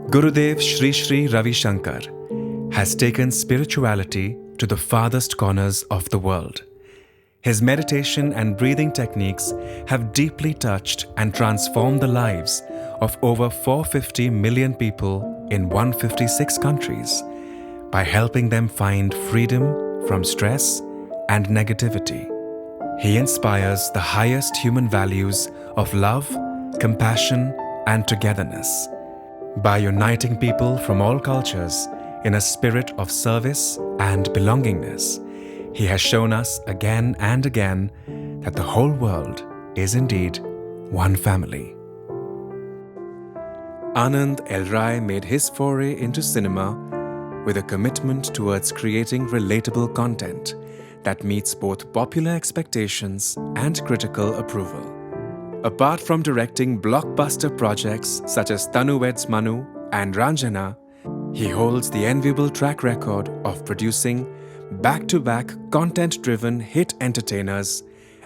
Gurudev Sri Sri Ravi Shankar has taken spirituality to the farthest corners of the world. His meditation and breathing techniques have deeply touched and transformed the lives of over 450 million people in 156 countries by helping them find freedom from stress and negativity. He inspires the highest human values of love, compassion, and togetherness by uniting people from all cultures in a spirit of service and belongingness. He has shown us again and again that the whole world is indeed one family. Anand L. Rai made his foray into cinema with a commitment towards creating relatable content that meets both popular expectations and critical approval. Apart from directing blockbuster projects such as Tanu Weds Manu and Ranjana, he holds the enviable track record of producing back-to-back content-driven hit entertainers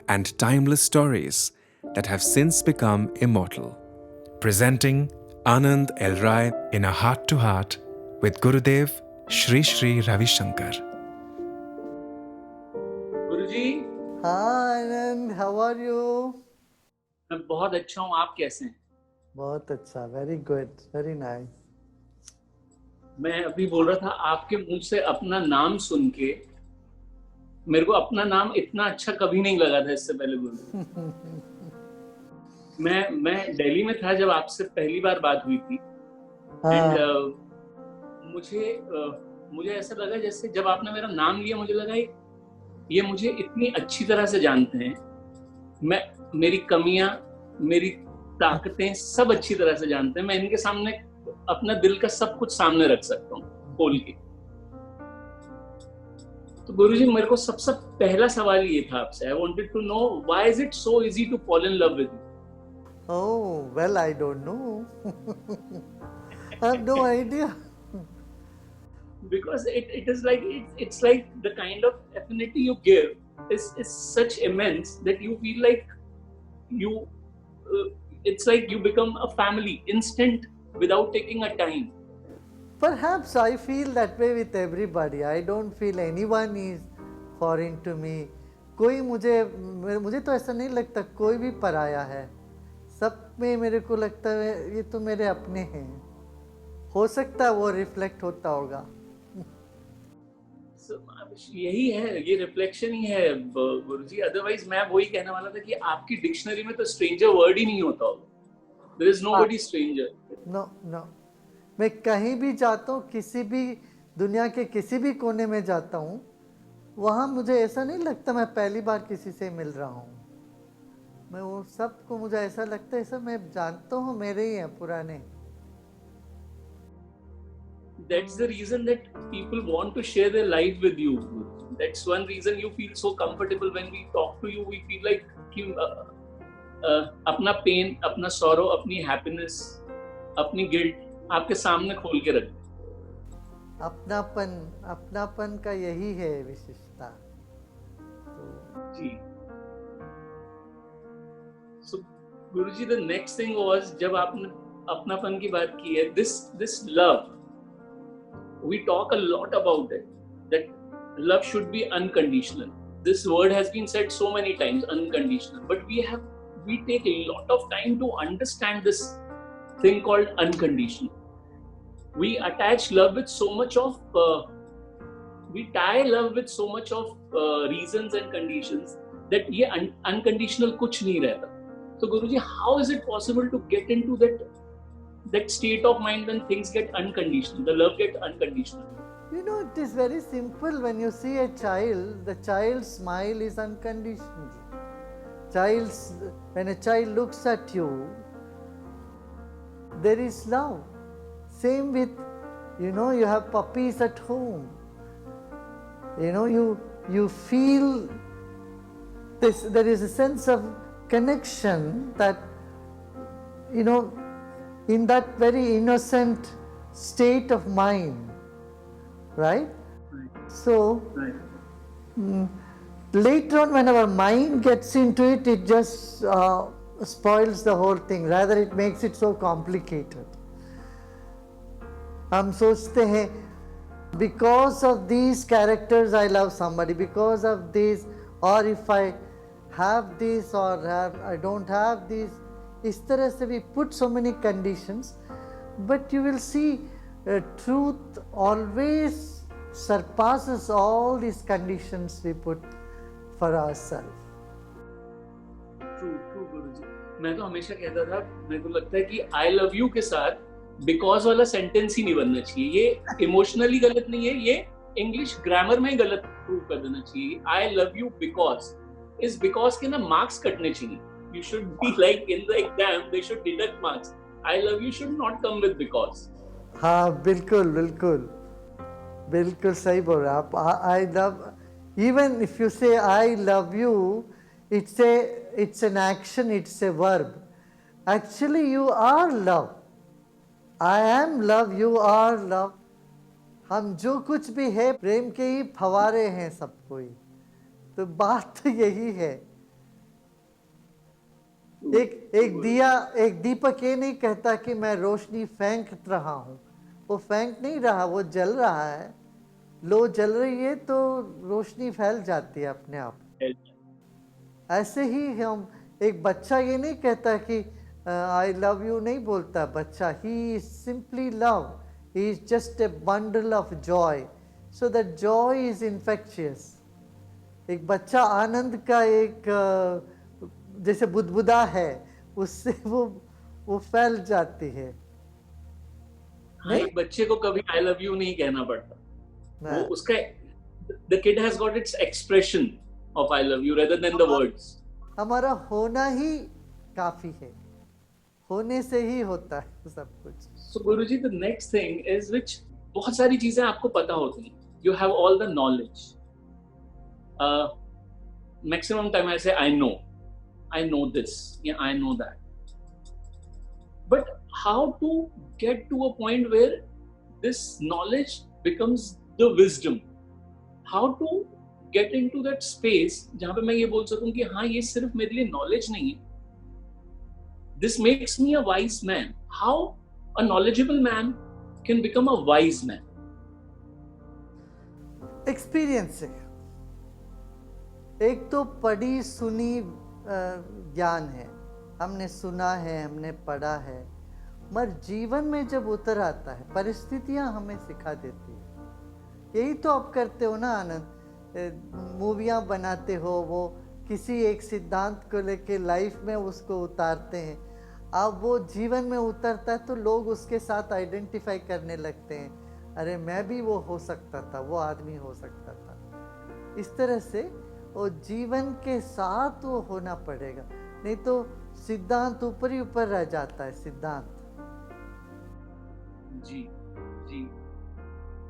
and timeless stories that have since become immortal. Presenting Anand L. Rai in a heart-to-heart with Gurudev Sri Sri Ravi Shankar. गुरुजी, हाँ आनंद, how are you? मैं बहुत अच्छा हूँ. आप कैसे हैं? बहुत अच्छा, very good, very nice. मैं अभी बोल रहा था, आपके मुंह से अपना नाम सुन के मेरे को अपना नाम इतना अच्छा कभी नहीं लगा था इससे पहले. बोल मैं दिल्ली में था जब आपसे पहली बार बात हुई थी. एंड मुझे ऐसा लगा जैसे जब आपने मेरा नाम लिया मुझे लगा ये मुझे इतनी अच्छी तरह से जानते हैं. मैं मेरी कमियां, मेरी ताकतें सब अच्छी तरह से जानते हैं. मैं इनके सामने अपना दिल का सब कुछ सामने रख सकता हूँ खोल के. तो गुरुजी, मेरे को सबसे पहला सवाल ये था आपसे. I wanted to know why is it so easy to fall in love with you. Oh, well, I don't know. I have no idea. Because it is like it's like the kind of affinity you give is such immense that you feel like you it's like you become a family instant without taking a time. Perhaps I feel that way with everybody. I don't feel anyone is foreign to me. कोई मुझे तो ऐसा नहीं लगता कोई भी पराया है. सब में मेरे को लगता है ये तो मेरे अपने हैं. हो सकता है वो रिफ्लेक्ट होता होगा. यही है, ये रिफ्लेक्शन ही है गुरुजी. अदरवाइज मैं वही कहने वाला था कि आपकी डिक्शनरी में तो स्ट्रेंजर वर्ड ही नहीं होता होगा. There is nobody stranger. No, मैं कहीं भी जाता हूँ, किसी भी दुनिया के किसी भी कोने में जाता हूँ, वहाँ मुझे ऐसा नहीं लगता मैं पहली बार किसी से मिल रहा हूँ. मैं वो सबको मुझे ऐसा लगता है सब मैं जानता हूँ, मेरे ही हैं पुराने. That's the reason that people want to share their life with you. That's one reason you feel so comfortable when we talk to you. We feel like कि अपना पेन, अपना सॉरो, अपनी हैप्पीनेस, अपनी गिल्ट आपके सामने खोल के रख. अपनापन का यही है विशेषता. जी. So Guruji, the next thing was जब आपने अपनापन की बात की है, this love. We talk a lot about it, that love should be unconditional. This word has been said so many times, unconditional. But we take a lot of time to understand this thing called unconditional. We attach love with so much of, we tie love with so much of reasons and conditions that ये unconditional कुछ नहीं रहता. So Guruji, how is it possible to get into that state of mind when things get unconditional, the love get unconditional? You know, it is very simple. When you see a child, the child's smile is unconditional. When a child looks at you, there is love. Same with, you have puppies at home. You feel this. There is a sense of connection that, in that very innocent state of mind, right? So, later on when our mind gets into it, it just spoils the whole thing. Rather, it makes it so complicated. हम सोचते हैं because of these characters I love somebody, because of this, or if I have this or I don't have this. इस तरह से we put so many conditions, but you will see truth always surpasses all these conditions we put for ourselves. True true guruji, मैं तो हमेशा कहता था, मेरे को लगता है कि आई लव यू के साथ बिकॉज वाला सेंटेंस ही नहीं बनना चाहिए. ये इमोशनली गलत नहीं है, ये इंग्लिश ग्रामर में गलत प्रूव कर देना चाहिए. आई लव यू बिकॉज, इस बिकॉज के ना मार्क्स कटने चाहिए. You should be like in the exam they should deduct marks. I love you should not come with because. हाँ बिल्कुल बिल्कुल बिल्कुल सही बोल रहे आप. I love, even if you say I love you, it's an action, it's a verb. Actually you are love. I am love, you are love. हम जो कुछ भी है प्रेम के ही फवारे हैं सब कोई. तो बात तो यही है. एक दीपक ये नहीं कहता कि मैं रोशनी फेंक रहा हूँ. वो फेंक नहीं रहा, वो जल रहा है. लो जल रही है तो रोशनी फैल जाती है अपने आप. ऐसे ही हम, एक बच्चा ये नहीं कहता कि आई लव यू नहीं बोलता बच्चा. He is simply love. He is just a bundle of Joy. So that Joy is infectious. एक बच्चा आनंद का एक जैसे बुदबुदा है, उससे वो फैल जाती है. हाँ, एक बच्चे को कभी आई लव यू नहीं कहना पड़ता. वो उसका the kid has got its expression of I love you rather than the words. हमारा होना ही काफी है. होने से ही होता है सब कुछ. So Guruji, the next thing is which बहुत सारी चीजें आपको पता होती हैं. You have all the knowledge. Maximum time I say I know this, yeah, I know that. But how to get to a point where this knowledge becomes the wisdom? How to get into that space जहाँ पे मैं ये बोल सकूं कि हाँ, ये सिर्फ मेरे लिए knowledge नहीं है. This makes me a wise man. How a knowledgeable man can become a wise man? Experience से. एक तो पढ़ी सुनी ज्ञान है, हमने सुना है, हमने पढ़ा है, मगर जीवन में जब उतर आता है परिस्थितियां हमें सिखा देती है. यही तो आप करते हो ना आनंद. मूवियाँ बनाते हो, वो किसी एक सिद्धांत को लेके लाइफ में उसको उतारते हैं. अब वो जीवन में उतरता है तो लोग उसके साथ आइडेंटिफाई करने लगते हैं. अरे मैं भी वो हो सकता था, वो आदमी हो सकता था. इस तरह से वो जीवन के साथ वो होना पड़ेगा, नहीं तो सिद्धांत ऊपर ही ऊपर रह जाता है. सिद्धांत जी जी,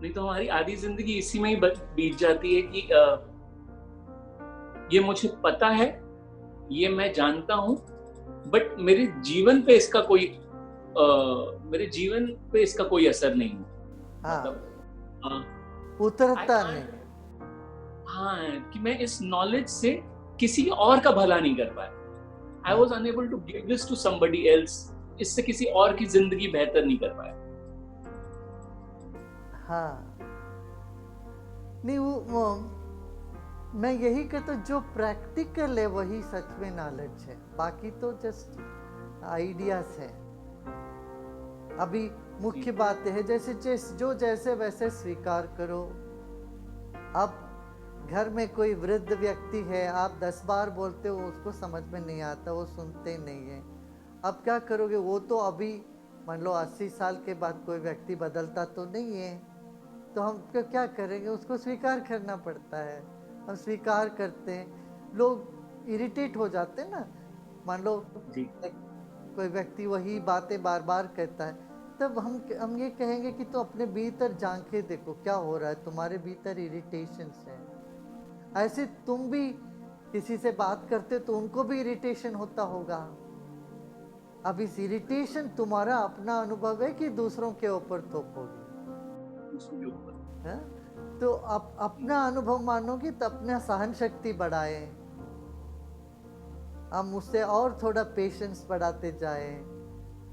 नहीं तो हमारी आधी जिंदगी इसी में ही बीत जाती है कि ये मुझे पता है, ये मैं जानता हूँ, बट मेरे जीवन पे इसका कोई असर नहीं है. हाँ, मतलब उतरता नहीं. हाँ, कि मैं इस नॉलेज से किसी और का भला नहीं कर पाया. I was unable to give this to somebody else. इससे किसी और की जिंदगी बेहतर नहीं कर पाया. हाँ, नहीं वो मैं यही कहता हूँ, जो प्रैक्टिकल है वही सच में नॉलेज है. बाकी तो जस्ट आइडियाज है. अभी मुख्य बात है जो जैसे वैसे स्वीकार करो. अब घर में कोई वृद्ध व्यक्ति है, आप 10 बार बोलते हो, उसको समझ में नहीं आता, वो सुनते नहीं है. अब क्या करोगे? वो तो अभी मान लो 80 साल के बाद कोई व्यक्ति बदलता तो नहीं है, तो हम क्या करेंगे? उसको स्वीकार करना पड़ता है. हम स्वीकार करते हैं. लोग इरिटेट हो जाते हैं ना. मान लो कोई व्यक्ति वही बातें बार बार कहता है, तब हम ये कहेंगे कि तो अपने भीतर झांके देखो क्या हो रहा है. तुम्हारे भीतर इरिटेशंस है. ऐसे तुम भी किसी से बात करते तो उनको भी इरिटेशन होता होगा. अब इस इरिटेशन तुम्हारा अपना अनुभव है कि दूसरों के ऊपर थोपोगे? तो अपना अनुभव मानोगे तो अपना सहन शक्ति बढ़ाए, हम उससे और थोड़ा पेशेंस बढ़ाते जाए.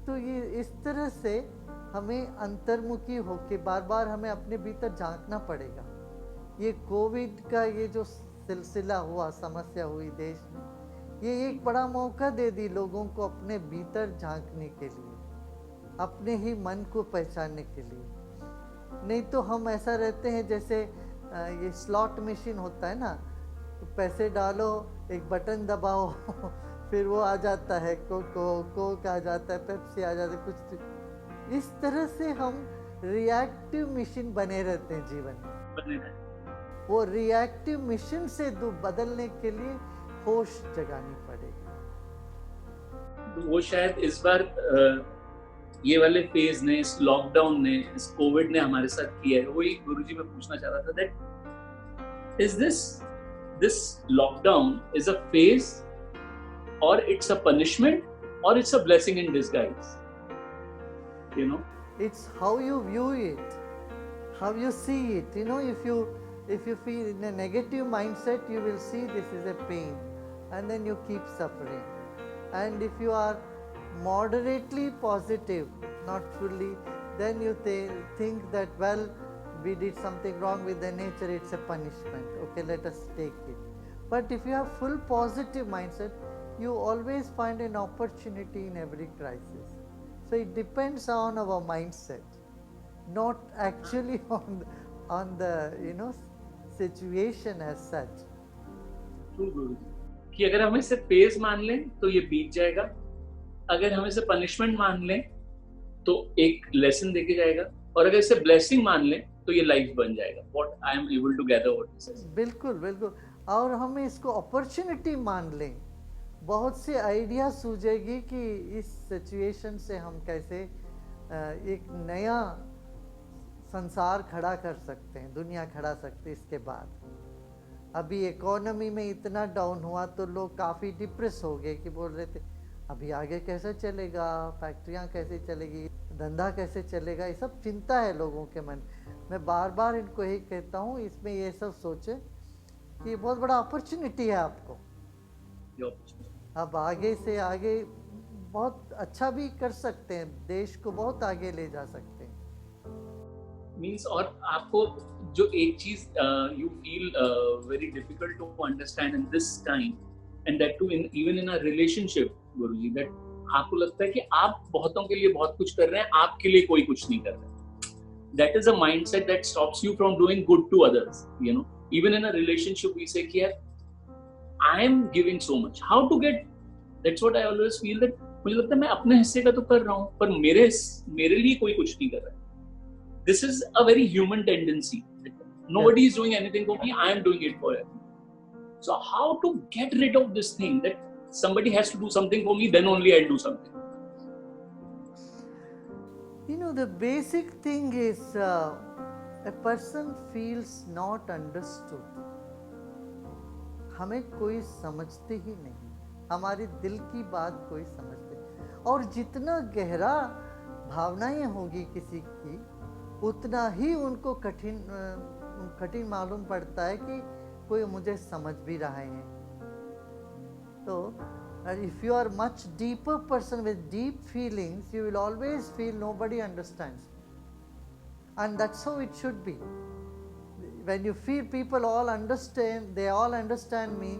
तो ये इस तरह से हमें अंतर्मुखी होके बार बार हमें अपने भीतर झांकना पड़ेगा। ये कोविड का ये जो सिलसिला हुआ, समस्या हुई देश में, ये एक बड़ा मौका दे दी लोगों को अपने भीतर झांकने के लिए, अपने ही मन को पहचानने के लिए। नहीं तो हम ऐसा रहते हैं जैसे ये स्लॉट मशीन होता है ना, तो पैसे डालो, एक बटन दबाओ फिर वो आ जाता है, कोक आ जाता है, पेप्सी आ जाता है, कुछ इस तरह से हम रिएक्टिव मशीन बने रहते हैं जीवन में। बने रहे। वो रिएक्टिव मिशन से बदलने के लिए होश जगानी पड़ेगी। तो वो शायद इस बार ये वाले फेज ने, इस लॉकडाउन ने, इस कोविड ने हमारे साथ किया है। वही गुरुजी मैं पूछना चाह रहा था, that is this lockdown is a phase और इट्स अ पनिशमेंट और it's a blessing in disguise, you know? It's how you view it, how you see it. You know, if you feel in a negative mindset, you will see this is a pain, and then you keep suffering. And if you are moderately positive, not fully, then you think that, well, we did something wrong with the nature, it's a punishment. Okay, let us take it. But if you have full positive mindset, you always find an opportunity in every crisis. So it depends on our mindset, not actually on the situation as such. True, गुरुजी, कि अगर हम इसे phase मान लें तो ये बीत जाएगा, अगर हम इसे पनिशमेंट मान लें तो एक लेसन देके जाएगा, और अगर इसे ब्लेसिंग मान लें तो ये लाइफ बन जाएगा. What I am able to gather what this is. बिल्कुल बिल्कुल, और हम इसको अपॉर्चुनिटी मान लें, बहुत से आइडिया सूझेगी कि इस सिचुएशन से हम कैसे एक नया संसार खड़ा कर सकते हैं, दुनिया खड़ा सकते हैं. इसके बाद अभी इकोनॉमी में इतना डाउन हुआ तो लोग काफ़ी डिप्रेस हो गए कि बोल रहे थे अभी आगे कैसे चलेगा, फैक्ट्रियाँ कैसे चलेगी, धंधा कैसे चलेगा, ये सब चिंता है लोगों के मन. मैं बार बार इनको यही कहता हूँ, इसमें ये सब सोचे कि बहुत बड़ा अपॉर्चुनिटी है आपको. अब आगे से आगे बहुत अच्छा भी कर सकते हैं, देश को बहुत आगे ले जा सकते हैं. मीन्स, और आपको जो एक चीज you feel very difficult to understand in this time, and that too even in a relationship, Guruji, that आपको लगता है कि आप बहुतों के लिए बहुत कुछ कर रहे हैं, आपके लिए कोई कुछ नहीं कर रहा है. That is a mindset that stops you from doing good to others. You know, even in a relationship, we say, "Here, I am giving so much. How to get?" That's what I always feel, that मुझे लगता है मैं अपने हिस्से का तो कर रहा हूँ, पर मेरे लिए कोई कुछ नहीं कर रहा है. This is a very human tendency. Nobody is doing anything for me. I am doing it for them. So how to get rid of this thing that somebody has to do something for me, then only I'll do something? You know, the basic thing is a person feels not understood. हमें कोई समझते ही नहीं, हमारे दिल की बात कोई समझते नहीं. और जितना गहरा भावनाएं होगी किसी की, उतना ही उनको कठिन मालूम पड़ता है कि कोई मुझे समझ भी रहा है. तो if you are much deeper person with deep feelings, you will always feel nobody understands me. And that's how it should be. When you feel people all understand, they all understand me,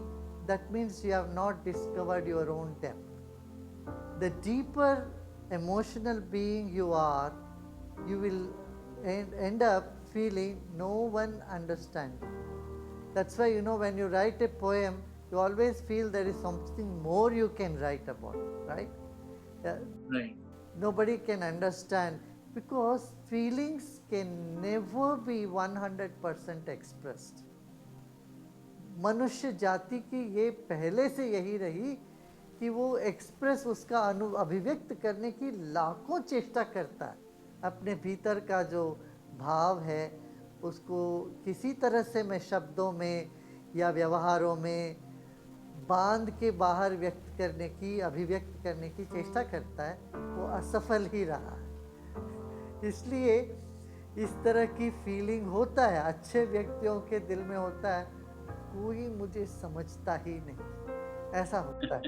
that means you have not discovered your own depth. The deeper emotional being you are, you will end up feeling no one understands you. That's why, you know, when you write a poem, you always feel there is something more you can write about, right? Right. Nobody can understand, because feelings can never be 100% expressed. मनुष्य जाति की ये पहले से यही रही कि वो एक्सप्रेस, उसका अभिव्यक्त करने की लाखों चेष्टा करता है. अपने भीतर का जो भाव है उसको किसी तरह से मैं शब्दों में या व्यवहारों में बांध के बाहर व्यक्त करने की, अभिव्यक्त करने की चेष्टा करता है, वो असफल ही रहा है. इसलिए इस तरह की फीलिंग होता है, अच्छे व्यक्तियों के दिल में होता है, कोई मुझे समझता ही नहीं, ऐसा होता है.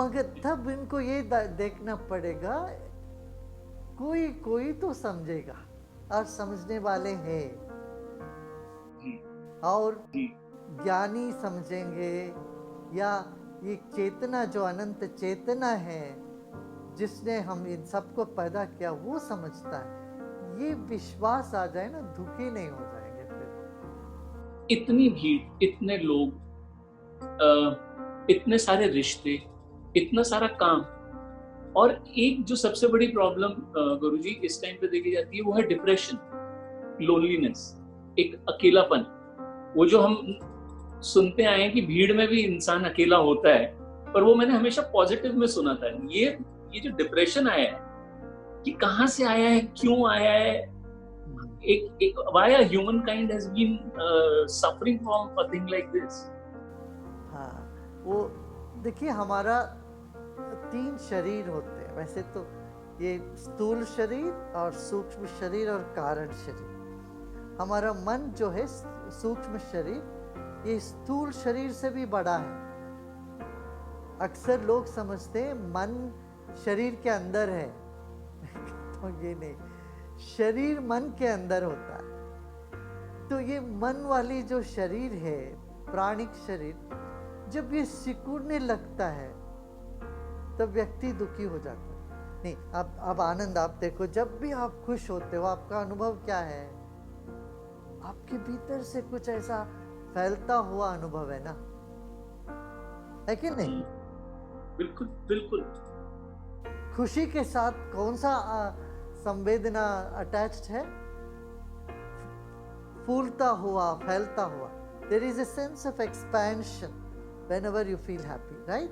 मगर तब इनको ये देखना पड़ेगा, कोई कोई तो समझेगा और समझने वाले हैं, जी और जी ज्ञानी समझेंगे, या ये चेतना जो अनंत चेतना है जिसने हम इन सबको पैदा किया वो समझता है। ये विश्वास आ जाए ना, दुखी नहीं हो जाएंगे फिर। इतनी भीड़, इतने लोग, इतने सारे रिश्ते, इतना सारा काम, और एक जो सबसे बड़ी प्रॉब्लम गुरुजी इस टाइम पे देखी जाती है वो है डिप्रेशन, लोनलीनेस, एक अकेलापन। वो जो हम सुनते आए हैं कि भीड़ में भी इंसान अकेला होता है, पर वो मैंने हमेशा पॉजिटिव में सुना था। ये जो डिप्रेशन आया है, ये कहाँ से आया है, क्यों आया है? एक why a humankind has been suffering from a thing like this? हाँ, वो देखिए, हमारा 3 शरीर होते हैं वैसे तो, ये स्थूल शरीर और सूक्ष्म शरीर और कारण शरीर। हमारा मन जो है सूक्ष्म शरीर, ये स्थूल शरीर से भी बड़ा है। अक्सर लोग समझते हैं मन शरीर के अंदर है तो ये नहीं, शरीर मन के अंदर होता है। तो ये मन वाली जो शरीर है, प्राणिक शरीर, जब ये सिकुड़ने लगता है तब व्यक्ति दुखी हो जाता है। नहीं, अब आनंद, आप देखो, जब भी आप खुश होते हो आपका अनुभव क्या है? आपके भीतर से कुछ ऐसा फैलता हुआ अनुभव है ना, है कि नहीं? बिल्कुल बिल्कुल। खुशी के साथ कौन सा संवेदना अटैच्ड है? फूलता हुआ, फैलता हुआ। There is a sense of expansion whenever you feel happy, right?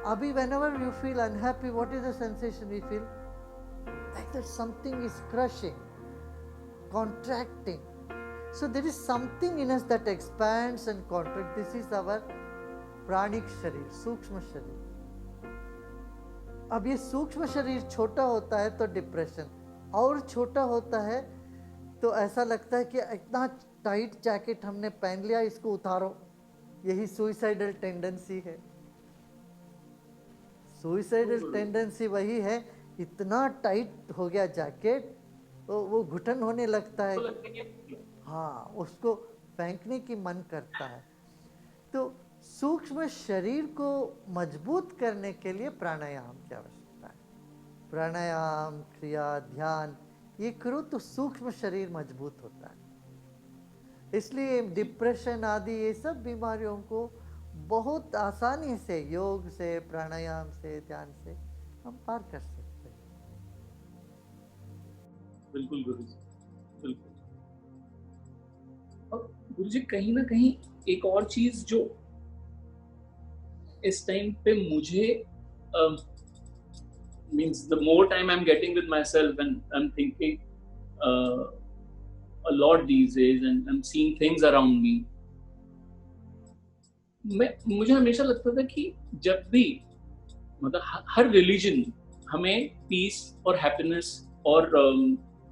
Abhi, whenever you feel unhappy, what is the sensation we feel? Like that something is crushing, contracting. So there is something in us that expands and contracts. This is our प्राणिक शरीर, सूक्ष्म शरीर। अब ये सूक्ष्म शरीर छोटा होता है तो डिप्रेशन, और छोटा होता है तो ऐसा लगता है कि इतना टाइट जैकेट हमने पहन लिया, इसको उतारो। यही सुइसाइडल टेंडेंसी है। सुइसाइडल टेंडेंसी वही है, इतना टाइट हो गया जैकेट तो वो घुटन होने लगता है, हाँ, उसको फेंकने की मन करता है। तो सूक्ष्म शरीर को मजबूत करने के लिए प्राणायाम की आवश्यकता है। प्राणायाम, क्रिया, ध्यान ये करो तो सूक्ष्म शरीर मजबूत होता है। इसलिए डिप्रेशन आदि ये सब बीमारियों को बहुत आसानी से योग से, प्राणायाम से, ध्यान से हम पार कर सकते हैं। बिल्कुल गुरुजी, बिल्कुल। और गुरुजी कहीं ना कहीं एक और चीज जो इस टाइम पे मुझे means the more time I'm getting with myself and I'm thinking a lot these days and I'm seeing things around me, मुझे हमेशा लगता था कि जब भी मतलब हर रिलीजन हमें पीस और हैप्पीनेस और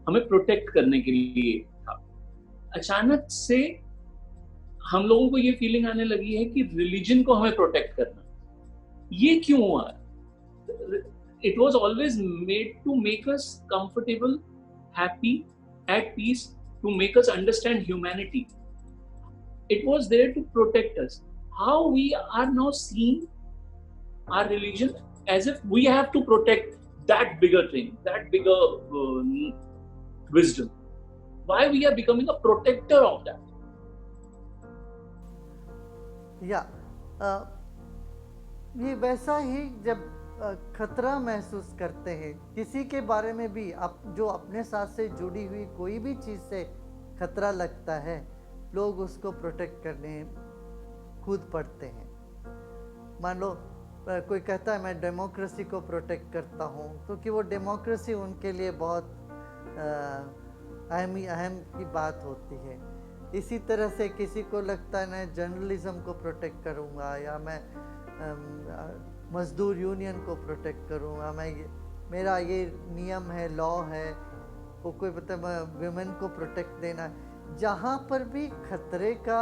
हमें प्रोटेक्ट करने के लिए था। अचानक से हम लोगों को ये फीलिंग आने लगी है कि रिलीजन को हमें प्रोटेक्ट करना। ये क्यों हुआ? It was always made to make us comfortable, happy, at peace, to make us understand humanity. It was there to protect us. How we are now seeing our religion as if we have to protect that bigger thing, that bigger wisdom. Why we are becoming a protector of that? ये वैसा ही जब खतरा महसूस करते हैं किसी के बारे में भी, आप जो अपने साथ से जुड़ी हुई कोई भी चीज़ से खतरा लगता है, लोग उसको प्रोटेक्ट करने कूद पड़ते हैं। मान लो कोई कहता है मैं डेमोक्रेसी को प्रोटेक्ट करता हूँ, क्योंकि वो डेमोक्रेसी उनके लिए बहुत अहम की बात होती है। इसी तरह से किसी को लगता है मैं जर्नलिज्म को प्रोटेक्ट करूँगा, या मैं मजदूर यूनियन को प्रोटेक्ट करूँगा, मेरा ये नियम है, लॉ है। वो कोई मतलब विमेन को प्रोटेक्ट देना। जहाँ पर भी खतरे का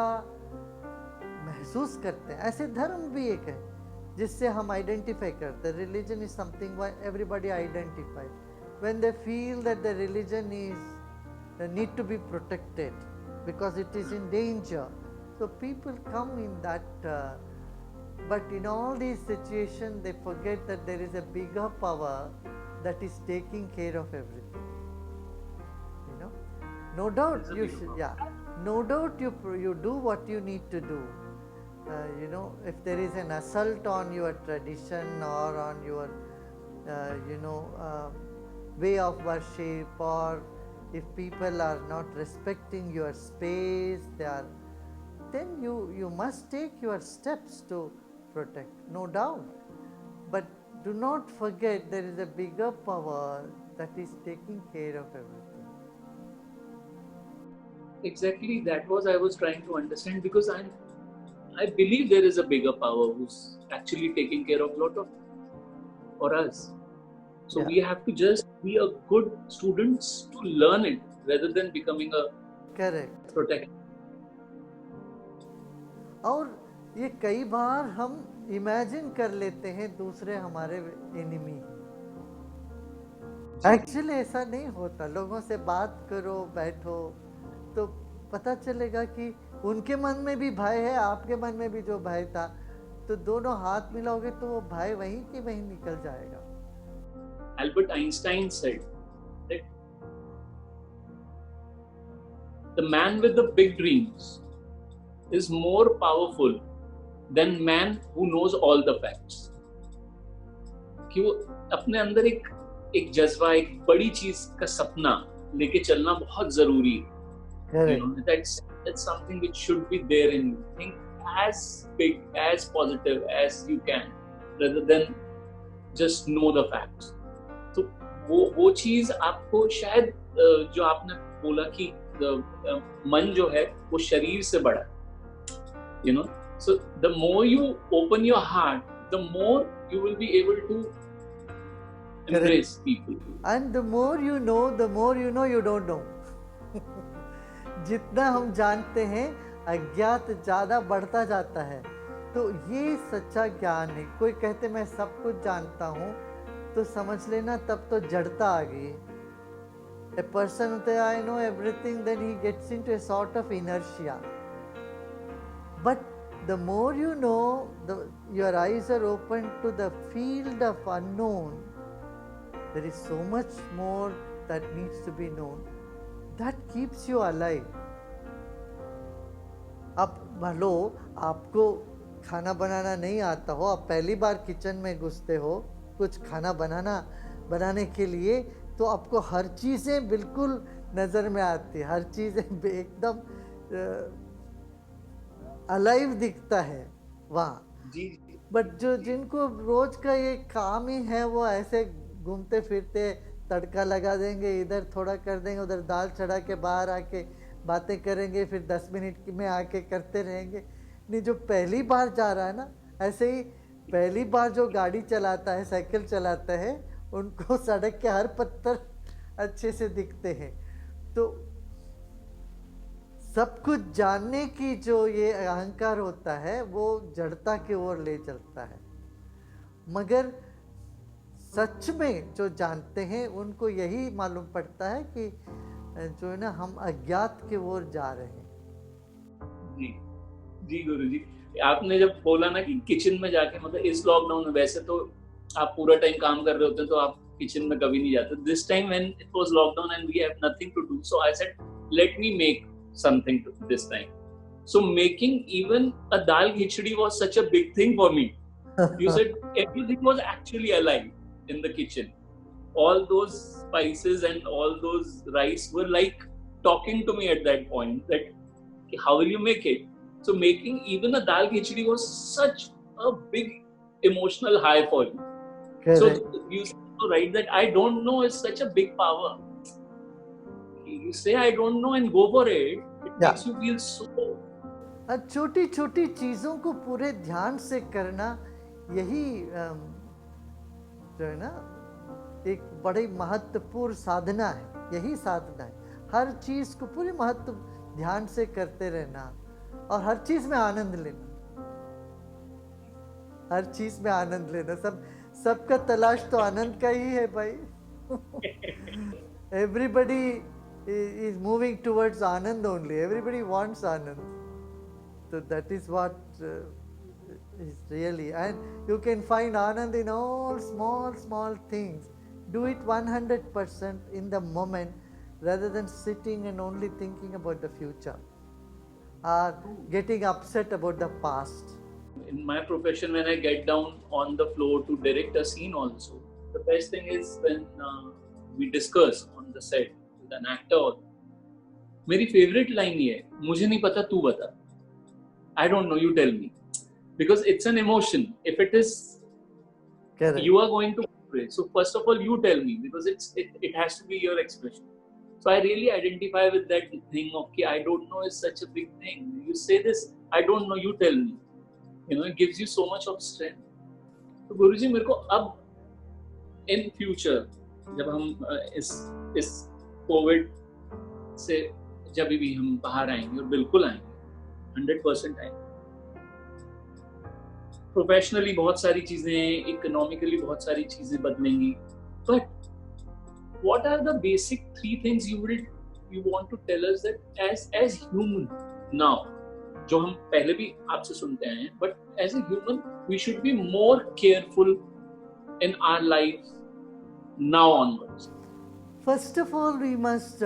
महसूस करते हैं, ऐसे धर्म भी एक है जिससे हम आइडेंटिफाई करते हैं। Religion is something why everybody identify. when they feel that the religion is need to be protected because it is in danger. So people come in that, but in all these situations they forget that there is a bigger power that is taking care of everything. You know, no doubt There's a you bigger should, power. yeah, no doubt you do what you need to do. You know, if there is an assault on your tradition or on your, way of worship, or if people are not respecting your space, then you must take your steps to protect, no doubt. But do not forget there is a bigger power that is taking care of everything. Exactly, that was I was trying to understand, because I believe there is a bigger power who's actually taking care of a lot of for us. So Yeah. we have to just be a good students to learn it rather than becoming a Correct. protector. और ये कई बार हम imagine कर लेते हैं दूसरे हमारे enemy. Actually ऐसा नहीं होता। लोगों से बात करो, बैठो, तो पता चलेगा कि उनके मन में भी भय है, आपके मन में भी जो भय था, तो दोनों हाथ मिलाओगे तो वो भय वहीं की वहीं निकल जाएगा। Albert Einstein said that the man with the big dreams is more powerful than man who knows all the facts. कि वो अपने अंदर एक जज्बा, एक बड़ी चीज का सपना लेके चलना बहुत जरूरी है. You know, that's something which should be there in you. Think as big, as positive as you can, rather than just know the facts. तो वो चीज आपको शायद जो आपने बोला कि मन जो है वो शरीर से बड़ा है. You know, so the more you open your heart, the more you will be able to embrace people. And the more you know you don't know. जितना हम जानते हैं अज्ञात ज़्यादा बढ़ता जाता है. तो ये सच्चा ज्ञान है. कोई कहते मैं सब कुछ जानता हूँ, तो समझ लेना तब तो जड़ता आ गई. A person who says I know everything, then he gets into a sort of inertia. But the more you know, your eyes are open to the field of unknown. There is so much more that needs to be known. That keeps you alive. अब मान लो आपको खाना बनाना नहीं आता हो, आप पहली बार kitchen में घुसते हो कुछ खाना बनाने के लिए, तो आपको हर चीज़ें बिल्कुल नज़र में आती है, हर चीज़ें एकदम अलाइव दिखता है वहाँ. जी. बट जिनको रोज का ये काम ही है, वो ऐसे घूमते फिरते तड़का लगा देंगे, इधर थोड़ा कर देंगे, उधर दाल चढ़ा के बाहर आके बातें करेंगे, फिर 10 मिनट में आके करते रहेंगे. नहीं, जो पहली बार जा रहा है ना, ऐसे ही पहली बार जो गाड़ी चलाता है, साइकिल चलाता है, उनको सड़क के हर पत्थर अच्छे से दिखते हैं. तो सब कुछ जानने की जो ये अहंकार होता है, वो जड़ता की ओर ले चलता है. मगर सच में जो जानते हैं उनको यही मालूम पड़ता है कि जो है ना, हम अज्ञात की ओर जा रहे हैं. जी जी गुरुजी, आपने जब बोला ना कि किचन में जाके, मतलब इस लॉकडाउन में वैसे तो आप पूरा टाइम काम कर रहे होते हैं, तो आप किचन में कभी नहीं जाते. This time when it was lockdown and we have nothing to do, so I said let me make something this time. So making even a dal khichdi was such a big thing for me. You said everything was actually alive in the kitchen. All those spices and all those rice were like talking to me at that point, that how will you make it? So making even a dal khichdi was such a big emotional high for you. So you said right that I don't know is such a big power. You say I don't know and go for it. It makes you feel so. छोटी छोटी चीज़ों को पूरे ध्यान से करना, यही जो है ना, एक बड़ी महत्वपूर्ण साधना है. यही साधना है, हर चीज़ को पूरे महत्व ध्यान से करते रहना और हर चीज़ में आनंद लेना. हर चीज़ में आनंद लेना. सबका तलाश तो आनंद का ही है भाई. Everybody is moving towards Anand only. Everybody wants Anand. So that is what is really, and you can find Anand in all small things. Do it 100% in the moment rather than sitting and only thinking about the future or getting upset about the past. In my profession, when I get down on the floor to direct a scene also, the best thing is when we discuss on the set with an actor. मेरी favourite line ये है, मुझे नहीं पता तू बता. I don't know, you tell me. Because it's an emotion. If it is, Correct. you are going to pray. So first of all, you tell me, because it has to be your expression. So I really identify with that thing of कि I don't know is such a big thing. You say this, I don't know, you tell me. You know, it gives you so much of strength. तो गुरुजी मेरे को अब in future जब हम इस Covid से जब भी हम बाहर आएंगे, और बिल्कुल आएंगे, 100% आएंगे. प्रोफेशनली बहुत सारी चीजें, इकोनॉमिकली बहुत सारी चीजें बदलेंगी, but what are the basic 3 things you want to tell us that as human now, जो हम पहले भी आपसे सुनते आए हैं, but as a human we should be more careful in our lives now onwards. First of all, we must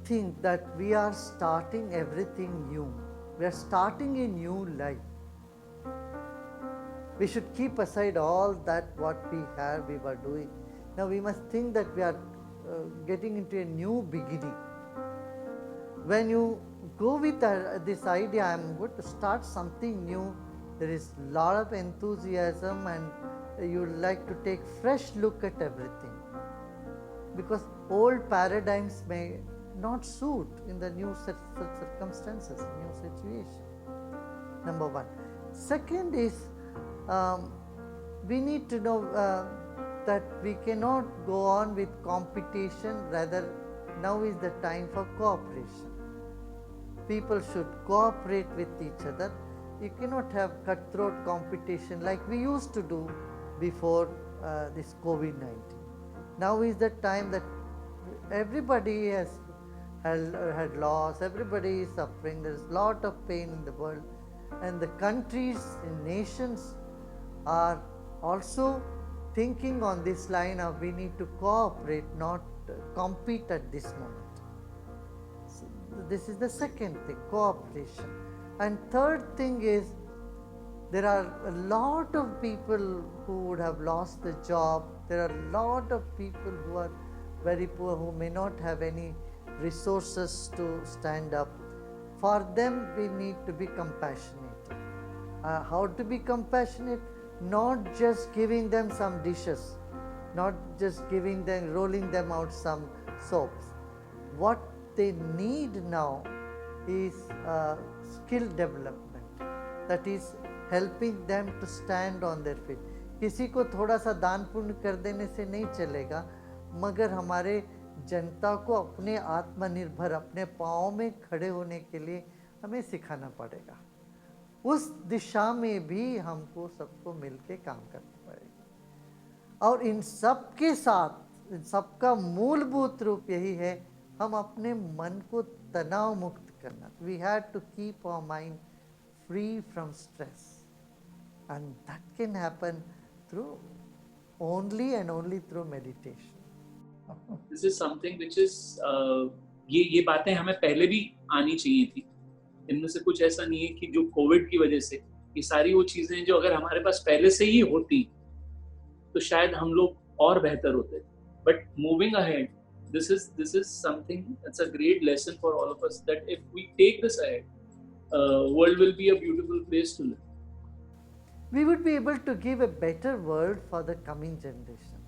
think that we are starting everything new. We are starting a new life. We should keep aside all that what we were doing. Now we must think that we are getting into a new beginning. When you go with this idea, I am going to start something new, there is a lot of enthusiasm and you like to take fresh look at everything. Because old paradigms may not suit in the new circumstances, new situation. Number one. Second is, we need to know that we cannot go on with competition, rather now is the time for cooperation. People should cooperate with each other. You cannot have cutthroat competition like we used to do before this COVID-19. Now is the time that everybody has had loss, everybody is suffering, there is a lot of pain in the world, and the countries and nations are also thinking on this line of we need to cooperate, not compete at this moment. So this is the second thing, cooperation. And third thing is, there are a lot of people who would have lost the job. There are a lot of people who are very poor, who may not have any resources to stand up. For them, we need to be compassionate. How to be compassionate? Not just giving them some dishes, not just giving them, rolling them out some soaps. What they need now is skill development, that is helping them to stand on their feet. किसी को थोड़ा सा दान पुण्य कर देने से नहीं चलेगा, मगर हमारे जनता को अपने आत्मनिर्भर, अपने पाँव में खड़े होने के लिए हमें सिखाना पड़ेगा. उस दिशा में भी हमको सबको मिलके काम करना पड़ेगा. और इन सब के साथ, इन सबका मूलभूत रूप यही है, हम अपने मन को तनाव मुक्त करना. We had to keep our mind free from stress, and that can happen through only and only through meditation. This is something which is ये बातें हमें पहले भी आनी चाहिए थी. इनमें से कुछ ऐसा नहीं है कि जो कोविड की वजह से ये सारी वो चीजें जो अगर हमारे पास पहले से ही होती तो शायद हम लोग और बेहतर होते. But moving ahead, this is something that's a great lesson for all of us, that if we take this ahead, world will be a beautiful place to live. We would be able to give a better world for the coming generation.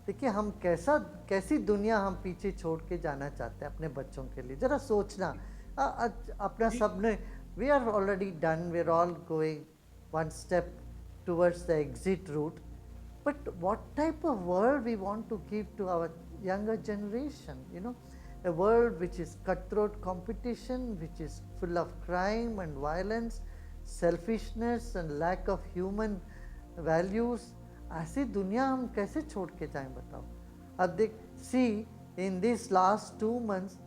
देखिए हम कैसी दुनिया हम पीछे छोड़ के जाना चाहते हैं अपने बच्चों के लिए. जरा सोचना, अपना सबने, we are already done, we are all going one step towards the exit route, but what type of world we want to give to our younger generation? You know, a world which is cutthroat competition, which is full of crime and violence, selfishness and lack of human values, ऐसी दुनिया हम कैसे छोड़ के जाएं बताओ। अब देख, see in this last 2 months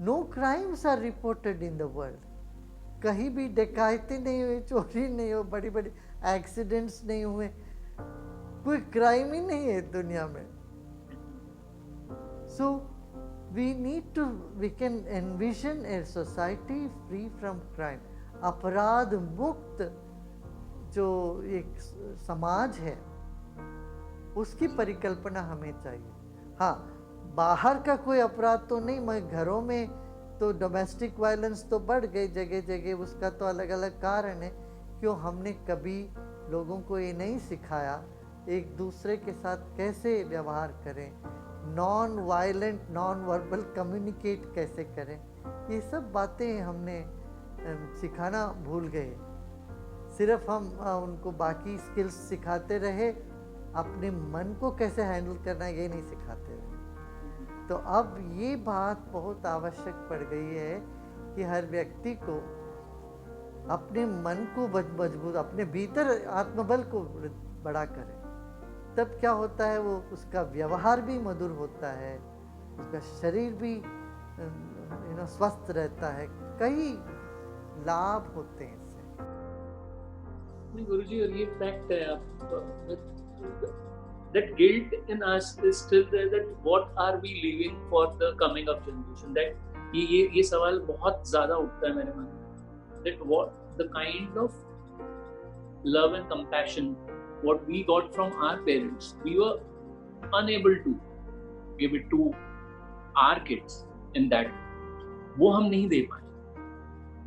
no crimes are reported in the world. कहीं भी डकैती नहीं हुई, चोरी नहीं हो, बड़ी बड़ी एक्सीडेंट्स नहीं हुए, कोई क्राइम ही नहीं है दुनिया में। सो we can envision a society free from crime, अपराध मुक्त जो एक समाज है उसकी परिकल्पना हमें चाहिए। हाँ, बाहर का कोई अपराध तो नहीं, मगर घरों में तो डोमेस्टिक वायलेंस तो बढ़ गई जगह जगह, उसका तो अलग अलग कारण है। क्यों हमने कभी लोगों को ये नहीं सिखाया एक दूसरे के साथ कैसे व्यवहार करें, non violent non verbal communicate कैसे करें, ये सब बातें हमने सिखाना भूल गए। सिर्फ हम उनको बाकी स्किल्स सिखाते रहे, अपने मन को कैसे हैंडल करना ये नहीं सिखाते रहे। तो अब ये बात बहुत आवश्यक पड़ गई है कि हर व्यक्ति को अपने मन को मजबूत, अपने भीतर आत्मबल को बड़ा करे। तब क्या होता है, वो उसका व्यवहार भी मधुर होता है, उसका शरीर भी स्वस्थ रहता है, कई लाभ होते हैं इससे। नहीं गुरुजी, और ये फैक्ट है आप that guilt in us is still there, that what are we leaving for the coming of generation, that ये सवाल बहुत ज्यादा उठता है मेरे मन में, that what the kind of love and compassion what we got from our parents we were unable to give it to our kids in that, वो हम नहीं दे पाए।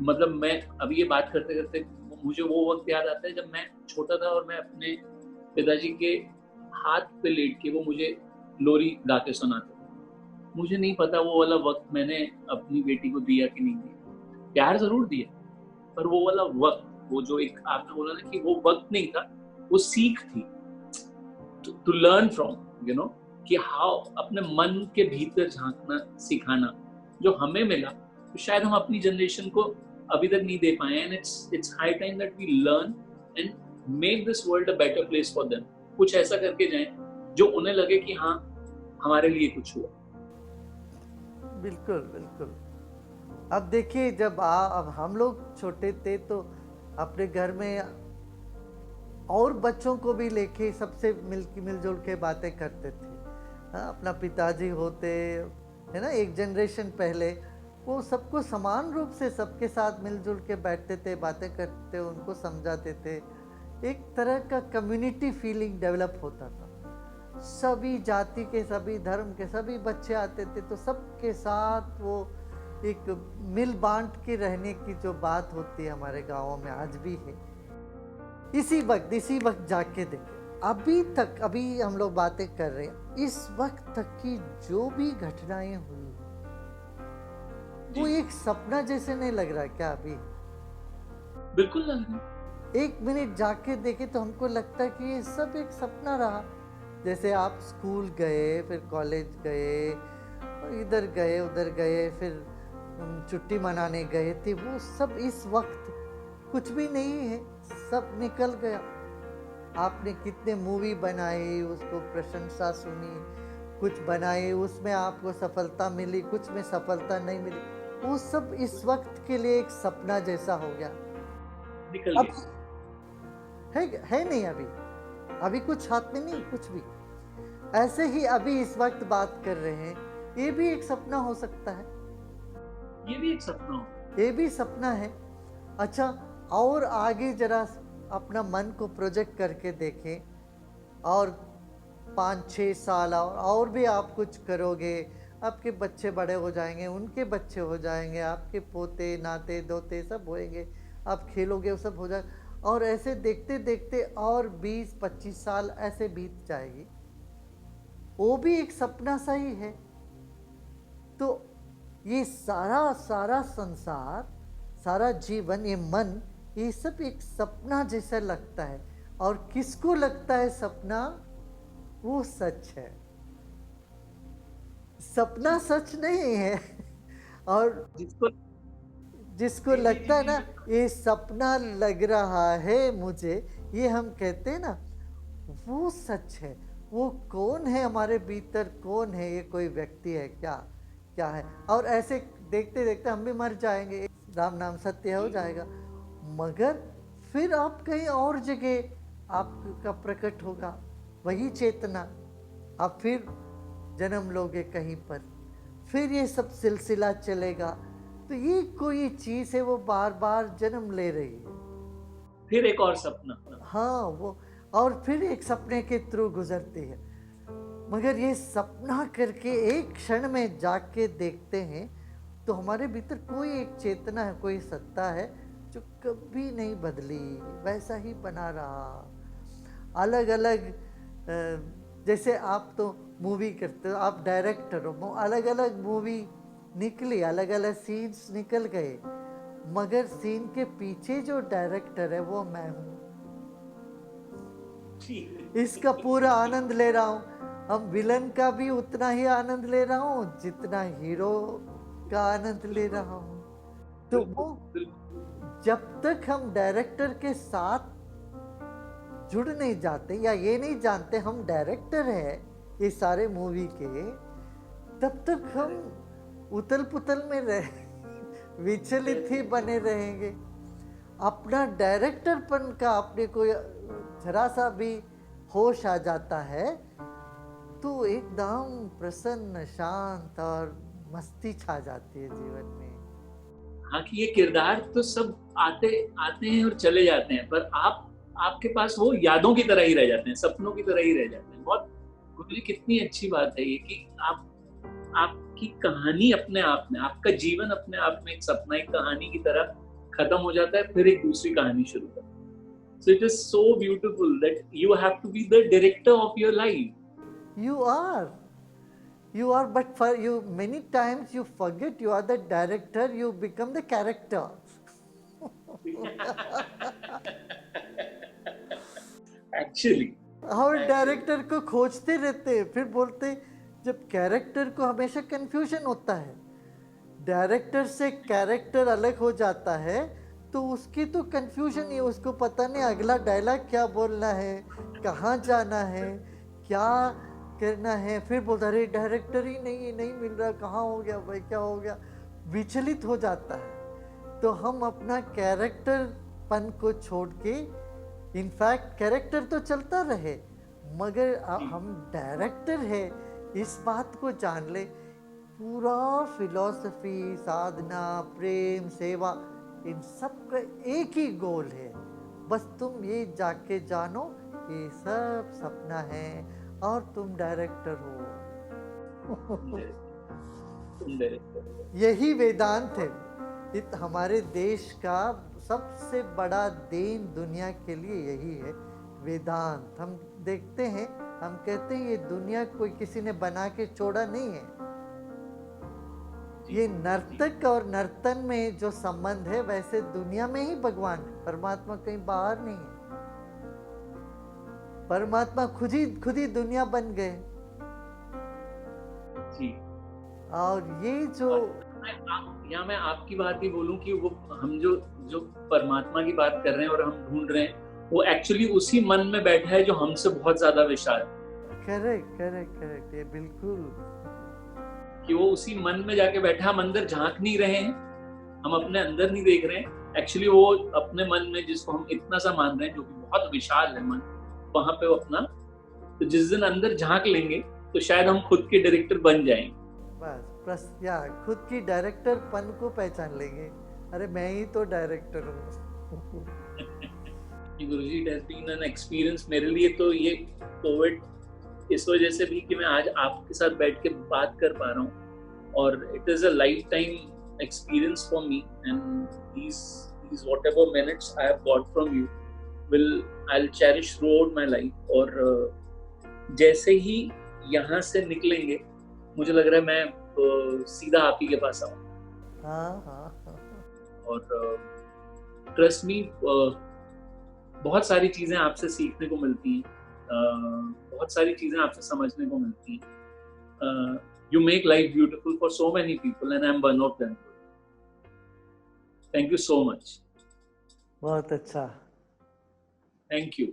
मतलब मैं अभी ये बात करते करते मुझे वो वक्त याद आता है जब मैं छोटा था और मैं अपने पिताजी के हाथ पे लेट के वो मुझे लोरी गाते सुनाते थे। मुझे नहीं पता वो वाला वक्त मैंने अपनी बेटी को दिया कि नहीं दिया, प्यार जरूर दिया, पर वो वाला वक्त, वो जो एक आपने बोला ना कि वो वक्त नहीं था, वो सीख थी to learn from, you know, कि हाउ अपने मन के भीतर झांकना सिखाना जो हमें मिला, तो शायद हम अपनी जनरेशन को अभी तक नहीं दे पाए। And it's high time that we learn and make this world a better place for them. कुछ ऐसा करके जाएं जो उन्हें लगे कि हाँ हमारे लिए कुछ हुआ। बिल्कुल बिल्कुल। अब देखिए, जब अब हम लोग छोटे थे तो अपने घर में और बच्चों को भी लेके सबसे मिलजुल के बातें करते थे। अपना पिताजी होते है ना, एक जनरेशन पहले, वो सबको समान रूप से सबके साथ मिलजुल के बैठते थे, बातें करते, उनको समझाते थे। एक तरह का कम्युनिटी फीलिंग डेवलप होता था। सभी जाति के, सभी धर्म के सभी बच्चे आते थे, तो सबके साथ वो एक मिल बांट के रहने की जो बात होती है हमारे गाँवों में आज भी है। इसी वक्त जाके देखें, अभी तक, अभी हम लोग बातें कर रहे हैं, इस वक्त तक की जो भी घटनाएं हुई वो एक सपना जैसे नहीं लग रहा क्या अभी? बिल्कुल लग रहा है। एक मिनट जाके देखे तो हमको लगता है कि ये सब एक सपना रहा। जैसे आप स्कूल गए, फिर कॉलेज गए, इधर गए उधर गए, फिर छुट्टी मनाने गए थे, वो सब इस वक्त कुछ भी नहीं है, सब निकल गया। आपने कितने मूवी बनाई, उसको प्रशंसा सुनी, कुछ बनाए, उसमें आपको सफलता मिली, कुछ में सफलता नहीं मिली, वो सब इस वक्त के लिए एक सपना जैसा हो गया। निकल अब गया। है नहीं, अभी कुछ हाथ में नहीं, कुछ भी। ऐसे ही अभी इस वक्त बात कर रहे हैं, ये भी एक सपना हो सकता है, ये भी एक सपना हो, ये भी सपना है। अच्छा, और आगे जरा अपना मन को प्रोजेक्ट करके देखें, और 5-6 साल और भी आप कुछ करोगे, आपके बच्चे बड़े हो जाएंगे, उनके बच्चे हो जाएंगे, आपके पोते नाते दोते सब होएंगे, आप खेलोगे, वो सब हो जाए, और ऐसे देखते देखते और 20-25 साल ऐसे बीत जाएगी। वो भी एक सपना सा ही है। तो ये सारा संसार, सारा जीवन, ये मन, ये सब एक सपना जैसा लगता है। और किसको लगता है सपना, वो सच है, सपना सच नहीं है। और जिसको लगता है ना ये सपना लग रहा है मुझे, ये हम कहते हैं ना, वो सच है। वो कौन है हमारे भीतर, कौन है ये, कोई व्यक्ति है क्या, क्या है? और ऐसे देखते देखते हम भी मर जाएंगे, राम नाम सत्य हो जाएगा, मगर फिर आप कहीं और जगह आपका प्रकट होगा वही चेतना, आप फिर जन्म लोगे कहीं पर, फिर ये सब सिलसिला चलेगा। तो ये कोई चीज़ है वो बार बार जन्म ले रही है। फिर एक और सपना। हाँ, वो और फिर एक सपने के थ्रू गुजरती है। मगर ये सपना करके एक क्षण में जाग के देखते हैं तो हमारे भीतर कोई एक चेतना है, कोई सत्ता है जो कभी नहीं बदली, वैसा ही बना रहा। अलग अलग जैसे आप तो मूवी करते हो, आप डायरेक्टर हो, अलग अलग मूवी निकली, अलग अलग सीन्स निकल गए, मगर सीन के पीछे जो डायरेक्टर है वो मैं हूँ। इसका पूरा आनंद ले रहा हूँ। हम विलन का भी उतना ही आनंद ले रहा हूँ जितना हीरो का आनंद ले रहा हूँ। तो वो जब तक हम डायरेक्टर के साथ जुड़ नहीं जाते या ये नहीं जानते हम डायरेक्टर है ये सारे मूवी के, तब तक हम उतल पुतल में रह विचलित ही बने रहेंगे। अपना डायरेक्टरपन का अपने को जरा सा भी होश आ जाता है तो एकदम प्रसन्न, शांत और मस्ती छा जाती है जीवन में। हाँ, कि ये किरदार तो सब आते आते हैं और चले जाते हैं, पर आपके पास वो यादों की तरह ही रह जाते हैं, सपनों की तरह ही रह जाते हैं। बहुत गुरुजी, कितनी अच्छी बात है ये कि आपकी कहानी अपने आप में, आपका जीवन अपने आप में एक सपना, एक कहानी की तरह खत्म हो जाता है, फिर एक दूसरी कहानी शुरू करता है। So it is so beautiful that you have to be the director of your life. You are, but for you many times you forget you are the director, you become the character. Actually. और director को खोजते रहते हैं, फिर बोलते जब character को हमेशा कंफ्यूजन होता है, डायरेक्टर से कैरेक्टर अलग हो जाता है तो उसकी तो कंफ्यूजन ही, उसको पता नहीं अगला डायलॉग क्या बोलना है, कहाँ जाना है, क्या करना है। फिर बोलता अरे डायरेक्टर ही नहीं मिल रहा, कहाँ हो गया भाई, क्या हो गया, विचलित हो जाता है। तो हम अपना कैरेक्टरपन को छोड़ के, इनफैक्ट कैरेक्टर तो चलता रहे मगर हम डायरेक्टर है इस बात को जान ले। पूरा फिलॉसफी, साधना, प्रेम, सेवा, इन सब का एक ही गोल है, बस तुम ये जाके जानो ये सब सपना है और तुम डायरेक्टर हो। यही वेदांत है। हमारे देश का सबसे बड़ा देन दुनिया के लिए यही है, वेदांत। हम देखते हैं, हम कहते हैं ये दुनिया कोई किसी ने बना के छोड़ा नहीं है। ये नर्तक और नर्तन में जो संबंध है वैसे दुनिया में ही भगवान है, परमात्मा कहीं बाहर नहीं है। परमात्मा खुद ही दुनिया बन गए। जी। और ये जो यहाँ मैं आपकी बात ही बोलूं कि वो हम जो परमात्मा की बात कर रहे हैं और हम ढूंढ रहे हैं, वो एक्चुअली उसी मन में बैठा है जो हमसे बहुत ज्यादा विशाल। करेक्ट, ये बिल्कुल, कि वो उसी मन में जाके बैठा, हम अंदर झांक नहीं रहे हैं, हम अपने अंदर नहीं देख रहे हैं। एक्चुअली वो अपने मन में, जिसको हम इतना सा मान रहे हैं, जो कि बहुत विशाल है मन, वहां पे वो अपना, तो जिस दिन अंदर झांक लेंगे तो शायद हम खुद के डायरेक्टर बन जाएंगे। बस या खुद की डायरेक्टर पन को पहचान लेंगे, अरे मैं ही तो डायरेक्टर हूँ। Guruji, it has been an experience मेरे लिए तो ये कोविड इस वजह से भी कि मैं आज आपके साथ बैठ के बात कर पा रहा हूँ, और it is a life time experience for me, and these whatever minutes I have got from you I'll cherish throughout my life। और जैसे ही यहाँ से निकलेंगे मुझे लग रहा है मैं सीधा आप ही के पास आऊँ। और ट्रस्ट मी, बहुत सारी चीजें आपसे सीखने को मिलती हैं, बहुत सारी चीजें आपसे समझने को मिलती हैं। You make life beautiful for so many people and I'm one of them। Thank you so much। बहुत अच्छा, Thank you।